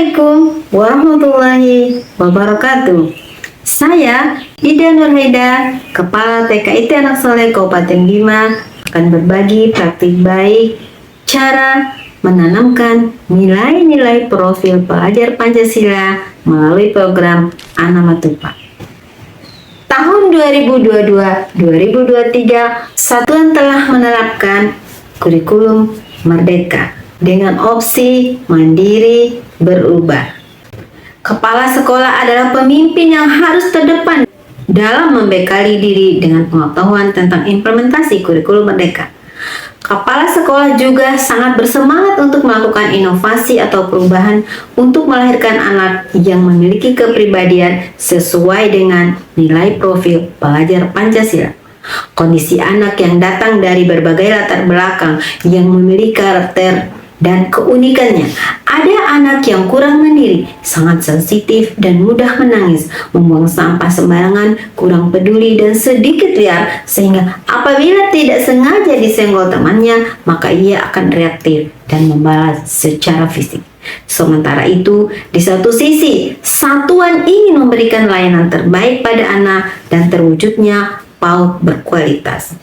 Assalamualaikum warahmatullahi wabarakatuh. Saya Ida Nurhaida, Kepala TKIT Anak Soleh Kabupaten Bima, akan berbagi praktik baik cara menanamkan nilai-nilai profil pelajar Pancasila melalui program Anamatupa. Tahun 2022-2023, Satuan telah menerapkan kurikulum Merdeka dengan opsi mandiri berubah. Kepala sekolah adalah pemimpin yang harus terdepan dalam membekali diri dengan pengetahuan tentang implementasi kurikulum Merdeka. Kepala sekolah juga sangat bersemangat untuk melakukan inovasi atau perubahan untuk melahirkan anak yang memiliki kepribadian sesuai dengan nilai profil pelajar Pancasila. Kondisi anak yang datang dari berbagai latar belakang yang memiliki karakter dan keunikannya. Ada anak yang kurang mandiri, sangat sensitif dan mudah menangis, membuang sampah sembarangan, kurang peduli dan sedikit liar, sehingga apabila tidak sengaja disenggol temannya, maka ia akan reaktif dan membalas secara fisik. Sementara itu, di satu sisi, satuan ingin memberikan layanan terbaik pada anak dan terwujudnya PAUD berkualitas.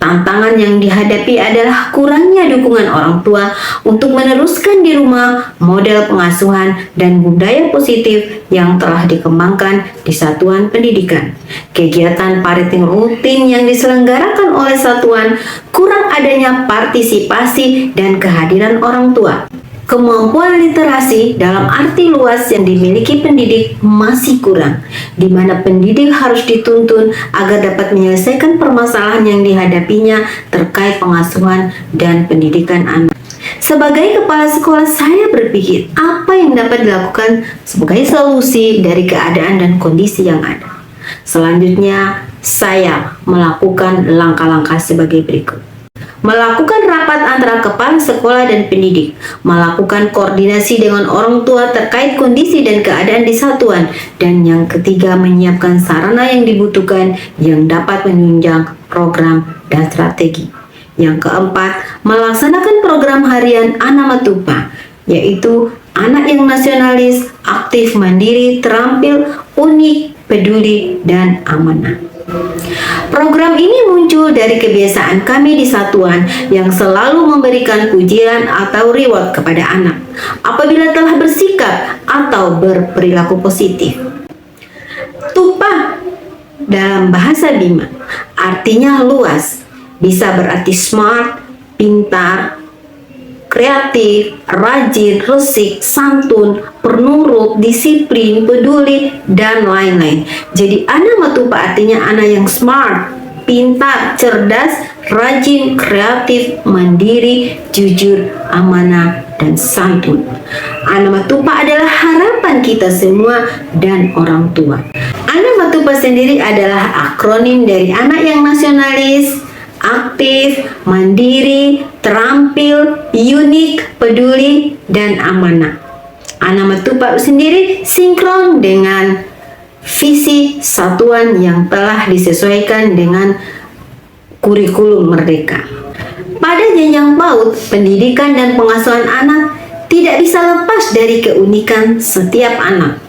Tantangan yang dihadapi adalah kurangnya dukungan orang tua untuk meneruskan di rumah model pengasuhan dan budaya positif yang telah dikembangkan di satuan pendidikan. Kegiatan parenting rutin yang diselenggarakan oleh satuan kurang adanya partisipasi dan kehadiran orang tua. Kemampuan literasi dalam arti luas yang dimiliki pendidik masih kurang, di mana pendidik harus dituntun agar dapat menyelesaikan permasalahan yang dihadapinya terkait pengasuhan dan pendidikan anak. Sebagai kepala sekolah, saya berpikir apa yang dapat dilakukan sebagai solusi dari keadaan dan kondisi yang ada. Selanjutnya, saya melakukan langkah-langkah sebagai berikut. Melakukan rapat antara kepala sekolah dan pendidik, melakukan koordinasi dengan orang tua terkait kondisi dan keadaan di satuan, dan yang ketiga, menyiapkan sarana yang dibutuhkan yang dapat menunjang program dan strategi. Yang keempat, melaksanakan program harian Anamatupa, yaitu anak yang nasionalis, aktif, mandiri, terampil, unik, peduli, dan amanah. Program ini muncul dari kebiasaan kami di satuan yang selalu memberikan pujian atau reward kepada anak apabila telah bersikap atau berperilaku positif. Tupa dalam bahasa Bima artinya luas, bisa berarti smart, pintar, kreatif, rajin, resik, santun, penurut, disiplin, peduli, dan lain-lain. Jadi Anamatupa artinya anak yang smart, pintar, cerdas, rajin, kreatif, mandiri, jujur, amanah, dan santun. Anamatupa adalah harapan kita semua dan orang tua. Anamatupa sendiri adalah akronim dari anak yang nasionalis, aktif, mandiri, terampil, unik, peduli, dan amanah. Anamatupa sendiri sinkron dengan visi satuan yang telah disesuaikan dengan kurikulum Merdeka. Pada jenjang PAUD, pendidikan dan pengasuhan anak tidak bisa lepas dari keunikan setiap anak.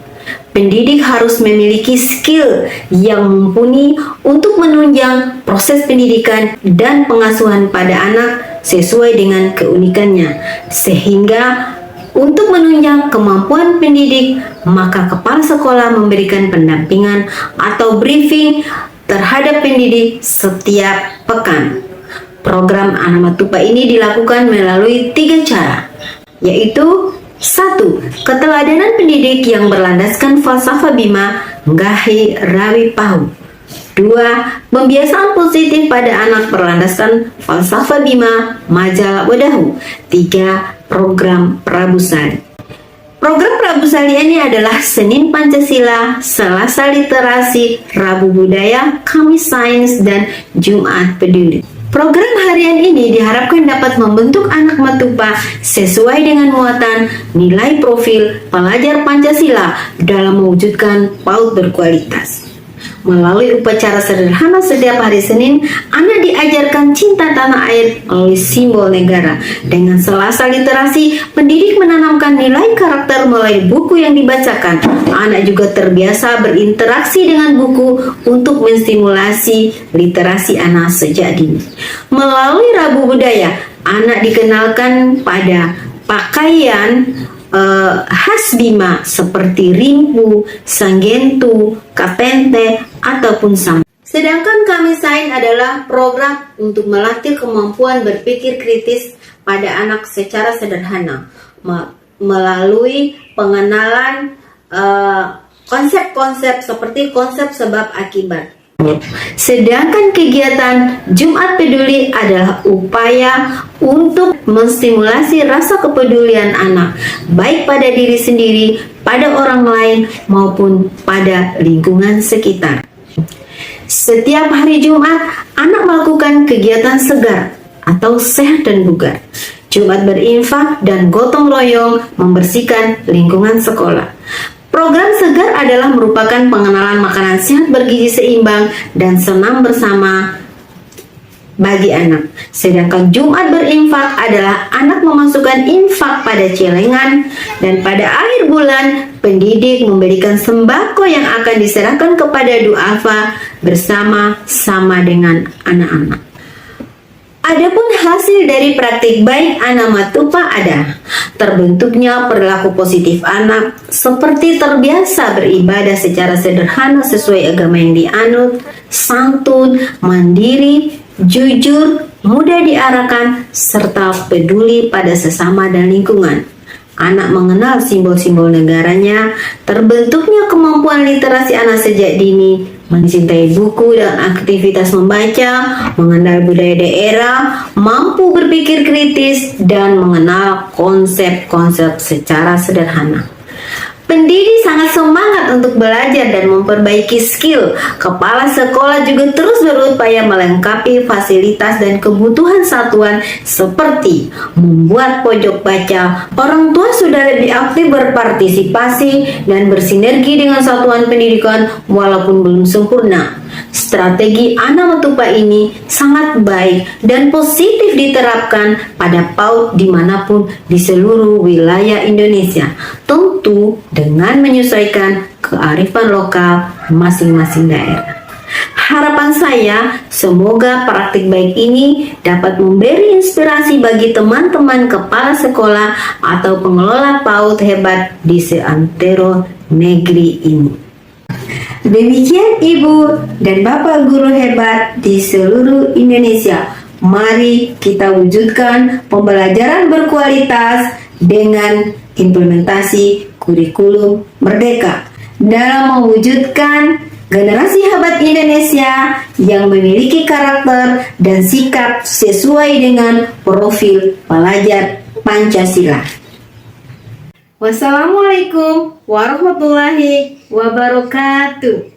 Pendidik harus memiliki skill yang mumpuni untuk menunjang proses pendidikan dan pengasuhan pada anak sesuai dengan keunikannya. Sehingga untuk menunjang kemampuan pendidik, maka kepala sekolah memberikan pendampingan atau briefing terhadap pendidik setiap pekan. Program Anamatupa ini dilakukan melalui 3 cara, yaitu 1. Keteladanan pendidik yang berlandaskan falsafah Bima, Nggahi Rawi Pahu. 2. Pembiasaan positif pada anak berlandaskan falsafah Bima, Majalah Wadahu. 3. Program Prabusali. Program Prabusali ini adalah Senin Pancasila, Selasa Literasi, Rabu Budaya, Kamis Sains, dan Jumat Peduli. Program harian ini diharapkan dapat membentuk anak Matupa sesuai dengan muatan nilai profil pelajar Pancasila dalam mewujudkan PAUD berkualitas. Melalui upacara sederhana setiap hari Senin, anak diajarkan cinta tanah air melalui simbol negara. Dengan selasa literasi, pendidik menanamkan nilai karakter melalui buku yang dibacakan. Anak juga terbiasa berinteraksi dengan buku untuk menstimulasi literasi anak sejak dini. Melalui Rabu Budaya, anak dikenalkan pada pakaian khas Bima seperti rimpu, sanggentu, kapente, ataupun sam. Sedangkan Kamisain adalah program untuk melatih kemampuan berpikir kritis pada anak secara sederhana melalui pengenalan konsep-konsep seperti konsep sebab akibat. Sedangkan kegiatan Jumat Peduli adalah upaya untuk menstimulasi rasa kepedulian anak, baik pada diri sendiri, pada orang lain, maupun pada lingkungan sekitar. Setiap hari Jumat, anak melakukan kegiatan segar atau sehat dan bugar. Jumat berinfak dan gotong royong membersihkan lingkungan sekolah. Program segar adalah merupakan pengenalan makanan sehat bergizi seimbang dan senam bersama bagi anak. Sedangkan Jumat berinfak adalah anak memasukkan infak pada celengan, dan pada akhir bulan pendidik memberikan sembako yang akan diserahkan kepada duafa bersama-sama dengan anak-anak. Adapun hasil dari praktik baik anak matupa ada terbentuknya perilaku positif anak seperti terbiasa beribadah secara sederhana sesuai agama yang dianut, santun, mandiri, jujur, mudah diarahkan, serta peduli pada sesama dan lingkungan. Anak mengenal simbol-simbol negaranya, terbentuknya kemampuan literasi anak sejak dini, mencintai buku dan aktivitas membaca, mengenal budaya daerah, mampu berpikir kritis, dan mengenal konsep-konsep secara sederhana. Pendidik sangat semangat untuk belajar dan memperbaiki skill. Kepala sekolah juga terus berupaya melengkapi fasilitas dan kebutuhan satuan seperti membuat pojok baca. Orang tua sudah lebih aktif berpartisipasi dan bersinergi dengan satuan pendidikan walaupun belum sempurna. Strategi anak matupa ini sangat baik dan positif diterapkan pada PAUD dimanapun di seluruh wilayah Indonesia, tentu dengan menyesuaikan kearifan lokal masing-masing daerah. Harapan saya, semoga praktik baik ini dapat memberi inspirasi bagi teman-teman kepala sekolah atau pengelola PAUD hebat di seantero negeri ini. Demikian Ibu dan Bapak guru hebat di seluruh Indonesia. Mari kita wujudkan pembelajaran berkualitas dengan implementasi kurikulum merdeka dalam mewujudkan generasi hebat Indonesia yang memiliki karakter dan sikap sesuai dengan profil pelajar Pancasila. Wassalamualaikum warahmatullahi wabarakatuh.